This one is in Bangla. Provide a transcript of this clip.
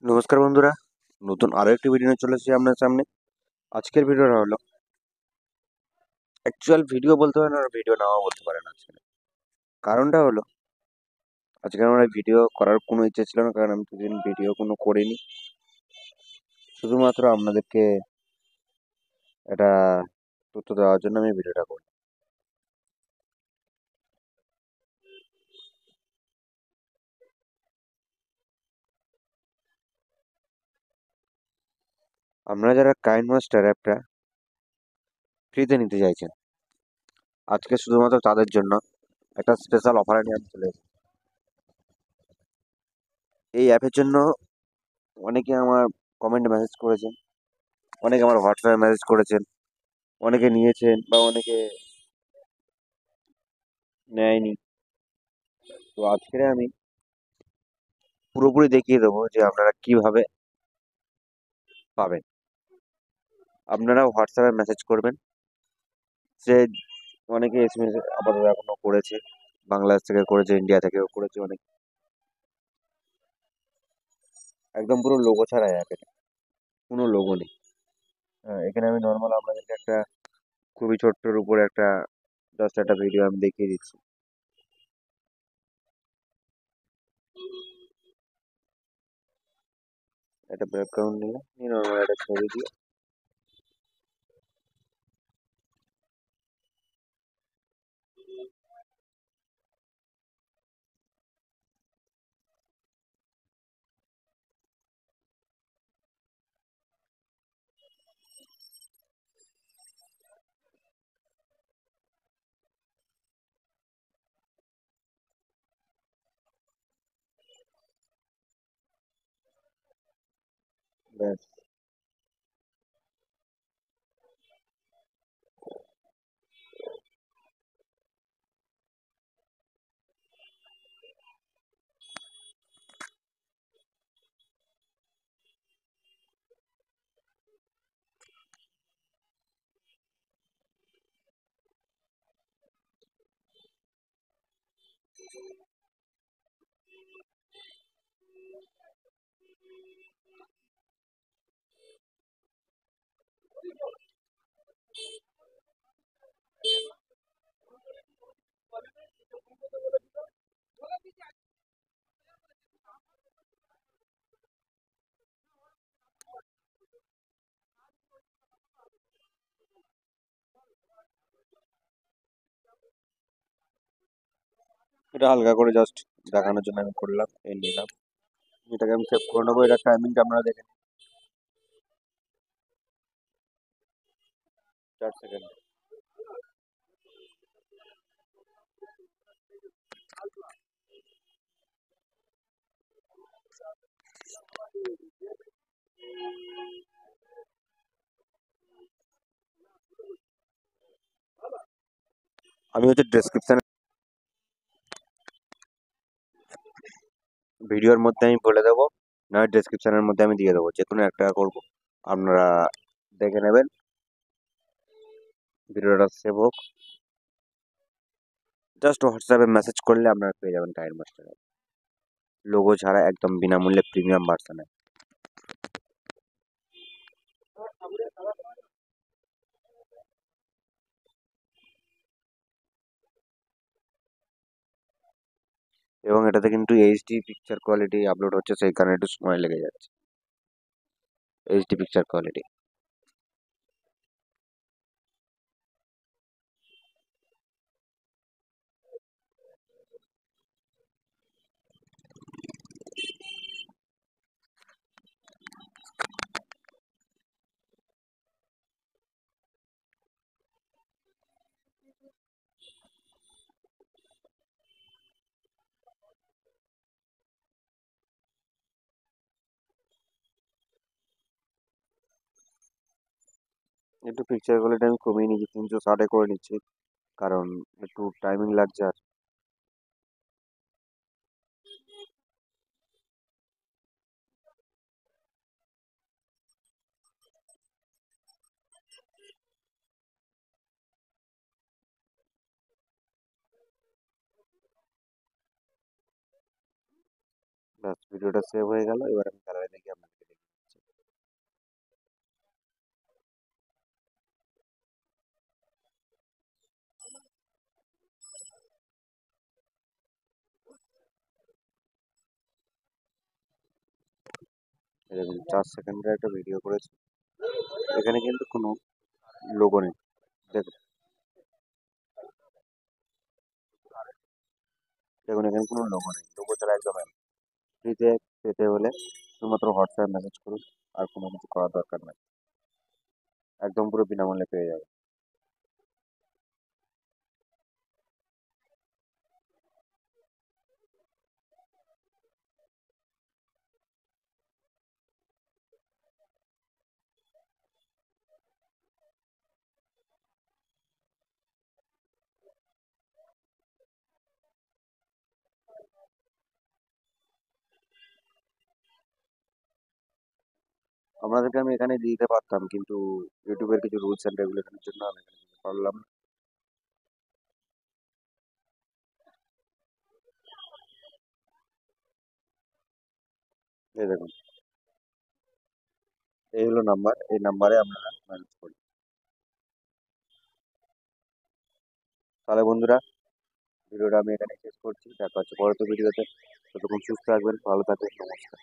নমস্কার বন্ধুরা, নতুন আরো একটি ভিডিও নিয়ে চলে এসেছি আপনার সামনে। আজকের ভিডিওটা হলো অ্যাকচুয়াল ভিডিও বলতে পারেন আর ভিডিও নাও বলতে পারেন। আজকে কারণটা হলো, আজকে আমার ভিডিও করার কোনো ইচ্ছে ছিল না, কারণ আমি দুদিন ভিডিও কোনো করিনি। শুধুমাত্র আপনাদেরকে এটা তথ্য দেওয়ার জন্য আমি ভিডিওটা করি। আপনারা যারা কাইন্ড মাস্টার অ্যাপটা ফ্রিতে নিতে চাইছেন, আজকে শুধুমাত্র তাদের জন্য একটা স্পেশাল অফার নিয়ে আমি চলে এসেছি। এই অ্যাপের জন্য অনেকে আমার কমেন্টে মেসেজ করেছেন, অনেকে আমার হোয়াটসঅ্যাপে মেসেজ করেছেন, অনেকে নিয়েছেন বা অনেকে নেয়নি। তো আজকে আমি পুরোপুরি দেখিয়ে দেবো যে আপনারা কিভাবে পাবেন। আপনারা হোয়াটসঅ্যাপে মেসেজ করবেন। সে অনেকে এসএমএস আপাতত এখনো করেছে, বাংলাদেশ থেকে করেছে, ইন্ডিয়া থেকেও করেছে অনেক। একদম পুরো লোগো ছাড়া অ্যাপ, এটা কোনো লোগো নেই। হ্যাঁ, এখানে আমি নর্মাল আপনাদেরকে একটা খুবই ছোট্টর উপরে একটা জাস্ট একটা ভিডিও আমি দেখিয়ে দিচ্ছি। একটা ব্যাকগ্রাউন্ড নিয়ে নর্মাল একটা ছবি দিয়ে ব্যাস। এটা হালকা করে জাস্ট দেখানোর জন্য আমি করলাম, এই নিলাম। এটাকে আমি সেভ করে নেবো। এটা টাইমিংটা আপনারা দেখেন, 4 সেকেন্ড। আমি হচ্ছে ডেসক্রিপশনে ভিডিওর মধ্যে আমি বলে দেবো, না ডেসক্রিপশনের মধ্যে আমি দিয়ে দেবো, যে কোনো একটা করবো। আপনারা দেখে নেবেন, ভিডিওটা সেভ হোক। জাস্ট হোয়াটসঅ্যাপে মেসেজ করলে আপনারা পেয়ে যাবেন কাইন্ড মাস্টার, লোগো ছাড়া একদম বিনামূল্যে প্রিমিয়াম ভার্সনে। এবং এটাতে কিন্তু এইচডি পিকচার কোয়ালিটি আপলোড হচ্ছে, সেই কারণে একটু সময় লেগে যাচ্ছে। HD picture quality. একটু পিকচার কোয়ালিটি আমি কমিয়ে নিচ্ছি, 360 করে নিচ্ছি, কারণ একটু টাইমিং লাগছে। আর ব্যাস, ভিডিওটা সেভ হয়ে গেল। এবার আমি গ্যালারি থেকে এই দেখুন 4 সেকেন্ডের একটা ভিডিও করেছি, এখানে কিন্তু কোনো লোগো নেই। দেখুন, দেখুন এখানে কোনো লোগো নেই, লোগো ছাড়া একদম ফ্রিতে পেতে হলে শুধুমাত্র হোয়াটসঅ্যাপ মেসেজ করুন, আর কোনো কিছু করার দরকার নাই, একদম পুরো বিনামূল্যে পেয়ে যাবে। আপনাদেরকে আমি এখানে দিতে পারতাম, কিন্তু ইউটিউবের কিছু রুলস অ্যান্ড রেগুলেশনের জন্য আমি এখানে দিতে পারলাম না। এই দেখুন, এই হলো নাম্বার, এই নাম্বারে আপনারা ম্যানেজ করুন। তাহলে বন্ধুরা, ভিডিওটা আমি এখানে শেষ করছি, দেখা হচ্ছে পরবর্তী ভিডিওতে। ততক্ষণ সুস্থ থাকবেন, ভালো থাকবেন, নমস্কার।